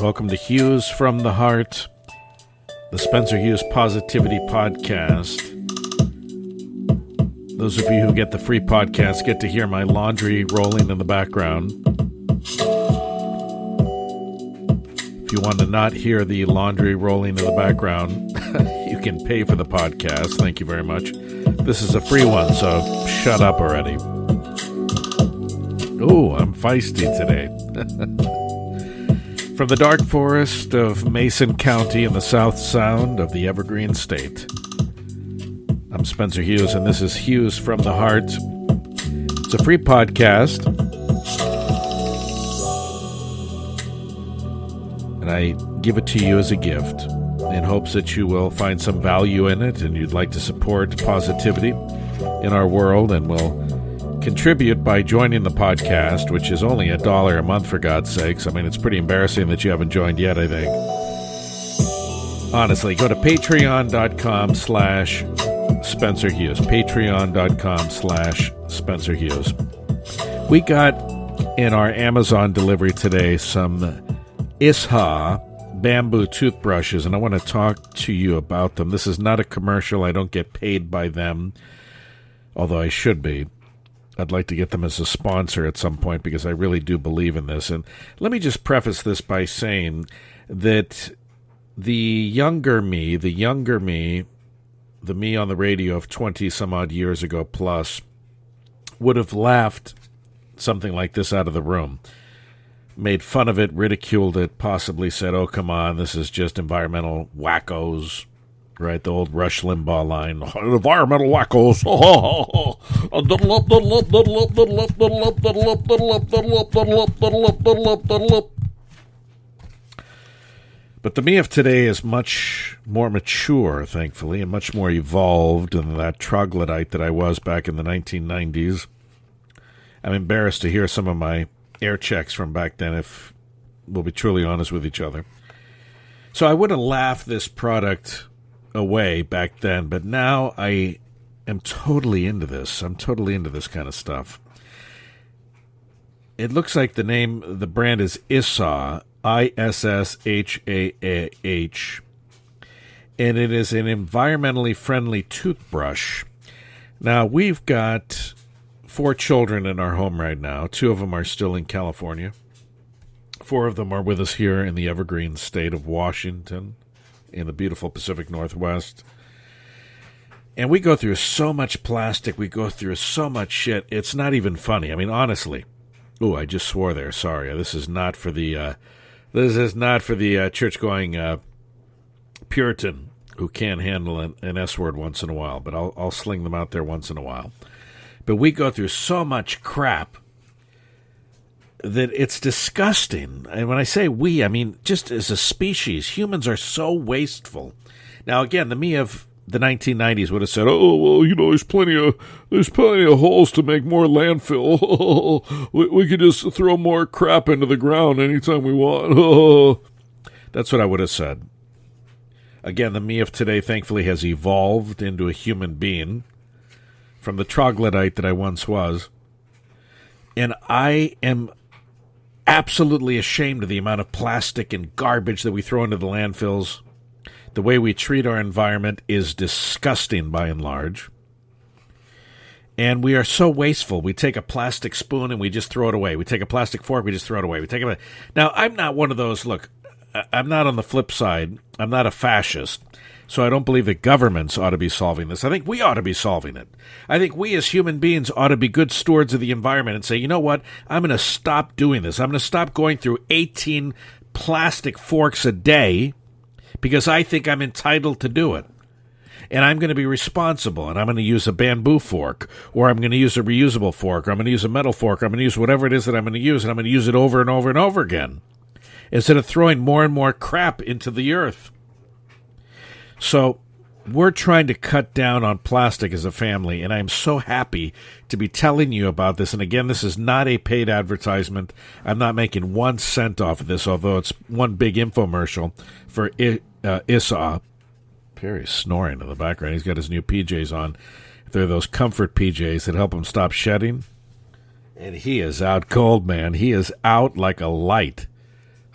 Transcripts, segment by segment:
Welcome to Hughes from the Heart, the Spencer Hughes Positivity Podcast. Those of you who get the free podcast get to hear my laundry rolling in the background. If you want to not hear the laundry rolling in the background, you can pay for the podcast. Thank you very much. This is a free one, so shut up already. Oh, I'm feisty today. From the dark forest of Mason County in the South Sound of the Evergreen State, I'm Spencer Hughes, and this is Hughes from the Heart. It's a free podcast, and I give it to you as a gift in hopes that you will find some value in it and you'd like to support positivity in our world and will contribute by joining the podcast, which is only $1 a month, for God's sakes. I mean, it's pretty embarrassing that you haven't joined yet, I think. Honestly, go to patreon.com/Spencer Hughes. Patreon.com/Spencer Hughes. We got in our Amazon delivery today some Isha bamboo toothbrushes, and I want to talk to you about them. This is not a commercial. I don't get paid by them, although I should be. I'd like to get them as a sponsor at some point because I really do believe in this. And let me just preface this by saying that the younger me, the me on the radio of 20-some-odd years ago plus, would have laughed something like this out of the room, made fun of it, ridiculed it, possibly said, oh, come on, this is just environmental wackos. Right, the old Rush Limbaugh line, environmental wackos. But the me of today is much more mature, thankfully, and much more evolved than that troglodyte that I was back in the 1990s. I'm embarrassed to hear some of my air checks from back then, if we'll be truly honest with each other. So I would have laughed this product away back then, but now I am totally into this. I'm totally into this kind of stuff. It looks like the brand is Isha, ISSHAH, and it is an environmentally friendly toothbrush. Now, we've got 4 children in our home right now. 2 of them are still in California. 4 of them are with us here in the Evergreen State of Washington, in the beautiful Pacific Northwest. And we go through so much plastic, we go through so much shit, it's not even funny. I mean, honestly. Ooh, I just swore there, sorry. This is not for the church-going Puritan who can't handle an S-word once in a while, but I'll sling them out there once in a while. But we go through so much crap that it's disgusting. And when I say we, I mean just as a species. Humans are so wasteful. Now, again, the me of the 1990s would have said, oh, well, you know, there's plenty of holes to make more landfill. we could just throw more crap into the ground anytime we want. That's what I would have said. Again, the me of today, thankfully, has evolved into a human being from the troglodyte that I once was. And I am absolutely ashamed of the amount of plastic and garbage that we throw into the landfills. The way we treat our environment is disgusting by and large. And we are so wasteful. We take a plastic spoon and we just throw it away. We take a plastic fork, we just throw it away. Now, I'm not one of those, look, I'm not on the flip side. I'm not a fascist. So I don't believe that governments ought to be solving this. I think we ought to be solving it. I think we as human beings ought to be good stewards of the environment and say, you know what, I'm going to stop doing this. I'm going to stop going through 18 plastic forks a day because I think I'm entitled to do it. And I'm going to be responsible, and I'm going to use a bamboo fork, or I'm going to use a reusable fork, or I'm going to use a metal fork, or I'm going to use whatever it is that I'm going to use, and I'm going to use it over and over and over again, instead of throwing more and more crap into the earth. So we're trying to cut down on plastic as a family, and I'm so happy to be telling you about this. And again, this is not a paid advertisement. I'm not making 1 cent off of this, although it's one big infomercial for Isha. Perry's snoring in the background. He's got his new PJs on. They're those comfort PJs that help him stop shedding. And he is out cold, man. He is out like a light.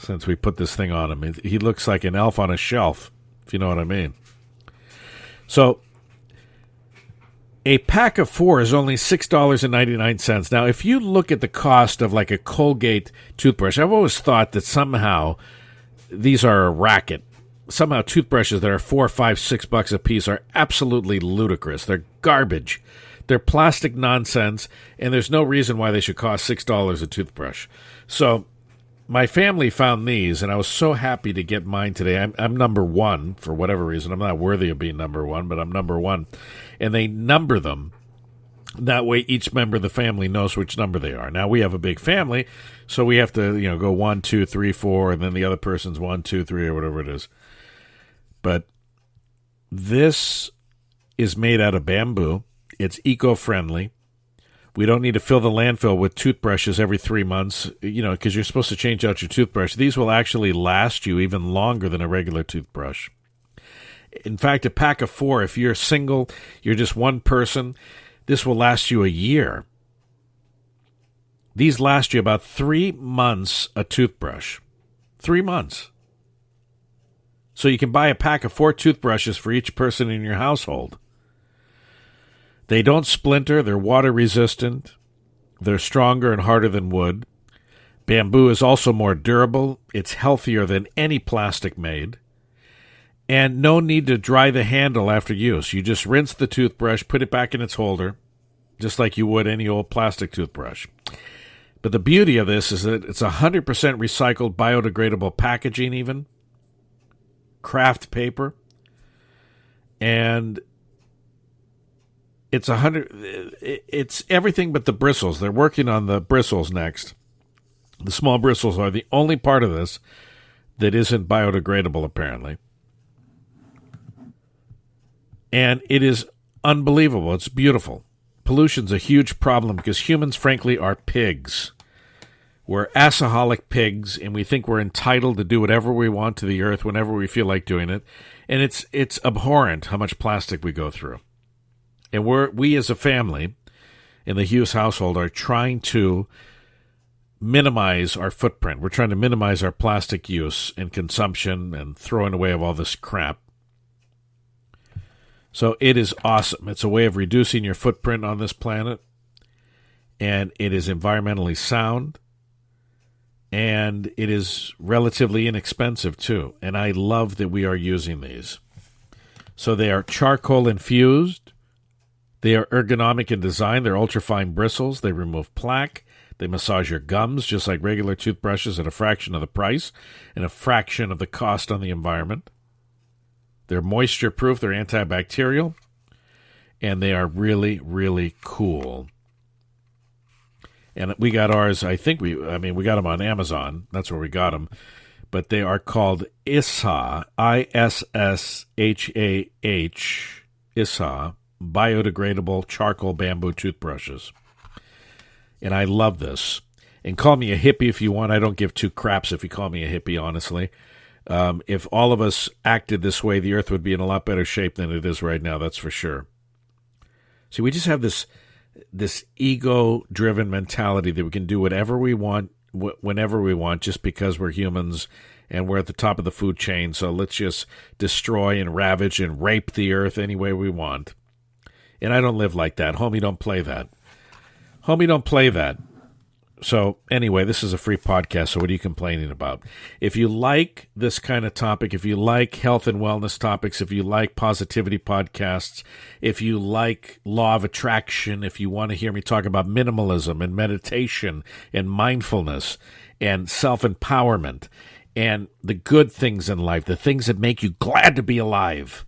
since we put this thing on him. He looks like an elf on a shelf, if you know what I mean. So a pack of 4 is only $6.99. Now, if you look at the cost of like a Colgate toothbrush, I've always thought that somehow these are a racket. Somehow toothbrushes that are $4, $5, $6 a piece are absolutely ludicrous. They're garbage. They're plastic nonsense, and there's no reason why they should cost $6 a toothbrush. So my family found these, and I was so happy to get mine today. I'm number 1 for whatever reason. I'm not worthy of being number 1, but I'm number 1. And they number them. That way each member of the family knows which number they are. Now, we have a big family, so we have to go 1, 2, 3, 4, and then the other person's 1, 2, 3, or whatever it is. But this is made out of bamboo. It's eco-friendly. We don't need to fill the landfill with toothbrushes every 3 months, because you're supposed to change out your toothbrush. These will actually last you even longer than a regular toothbrush. In fact, a pack of 4, if you're single, you're just one person, this will last you a year. These last you about 3 months a toothbrush. 3 months. So you can buy a pack of 4 toothbrushes for each person in your household. They don't splinter. They're water resistant. They're stronger and harder than wood. Bamboo is also more durable. It's healthier than any plastic made. And no need to dry the handle after use. You just rinse the toothbrush, put it back in its holder, just like you would any old plastic toothbrush. But the beauty of this is that it's 100% recycled, biodegradable packaging even. Craft paper. And it's everything but the bristles. They're working on the bristles next. The small bristles are the only part of this that isn't biodegradable, apparently. And it is unbelievable. It's beautiful. Pollution's a huge problem because humans, frankly, are pigs. We're asaholic pigs, and we think we're entitled to do whatever we want to the earth whenever we feel like doing it. And it's abhorrent how much plastic we go through. And we as a family in the Hughes household are trying to minimize our footprint. We're trying to minimize our plastic use and consumption and throwing away of all this crap. So it is awesome. It's a way of reducing your footprint on this planet. And it is environmentally sound. And it is relatively inexpensive, too. And I love that we are using these. So they are charcoal infused. They are ergonomic in design. They're ultrafine bristles. They remove plaque. They massage your gums, just like regular toothbrushes, at a fraction of the price and a fraction of the cost on the environment. They're moisture-proof. They're antibacterial. And they are really, really cool. And we got ours, we got them on Amazon. That's where we got them. But they are called ISSAH, ISSHAH, ISSAH, biodegradable charcoal bamboo toothbrushes. And I love this. And call me a hippie if you want. I don't give 2 craps if you call me a hippie, honestly. If all of us acted this way, the earth would be in a lot better shape than it is right now, that's for sure. See, we just have this ego-driven mentality that we can do whatever we want, whenever we want, just because we're humans and we're at the top of the food chain. So let's just destroy and ravage and rape the earth any way we want. And I don't live like that. Homie, don't play that. Homie, don't play that. So anyway, this is a free podcast, so what are you complaining about? If you like this kind of topic, if you like health and wellness topics, if you like positivity podcasts, if you like law of attraction, if you want to hear me talk about minimalism and meditation and mindfulness and self-empowerment and the good things in life, the things that make you glad to be alive,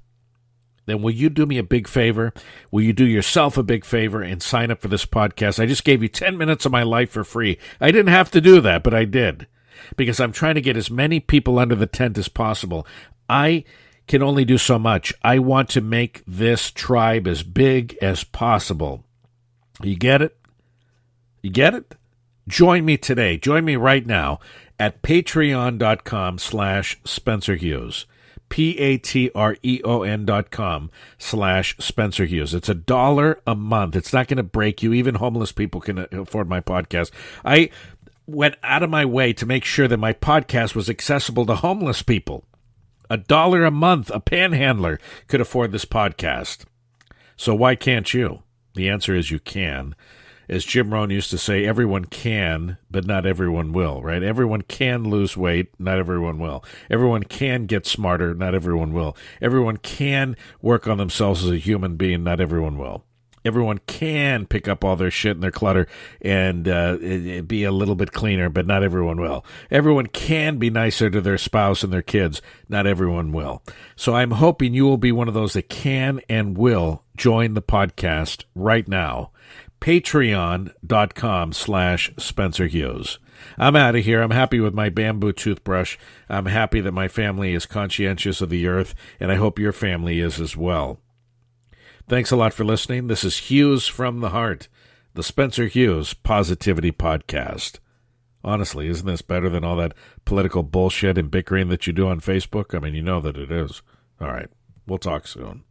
then will you do me a big favor? Will you do yourself a big favor and sign up for this podcast? I just gave you 10 minutes of my life for free. I didn't have to do that, but I did, because I'm trying to get as many people under the tent as possible. I can only do so much. I want to make this tribe as big as possible. You get it? You get it? Join me today. Join me right now at patreon.com/Spencer Hughes. patreon.com/Spencer Hughes. It's $1 a month. It's not going to break you. Even homeless people can afford my podcast. went out of my way to make sure that my podcast was accessible to homeless people. $1 a month, a panhandler could afford this podcast. So why can't you? The answer is you can. As Jim Rohn used to say, everyone can, but not everyone will, right? Everyone can lose weight, not everyone will. Everyone can get smarter, not everyone will. Everyone can work on themselves as a human being, not everyone will. Everyone can pick up all their shit and their clutter and be a little bit cleaner, but not everyone will. Everyone can be nicer to their spouse and their kids. Not everyone will. So I'm hoping you will be one of those that can and will join the podcast right now. Patreon.com/Spencer Hughes. I'm out of here. I'm happy with my bamboo toothbrush. I'm happy that my family is conscientious of the earth, and I hope your family is as well. Thanks a lot for listening. This is Hughes from the Heart, the Spencer Hughes Positivity Podcast. Honestly, isn't this better than all that political bullshit and bickering that you do on Facebook? I mean, you know that it is. All right. We'll talk soon.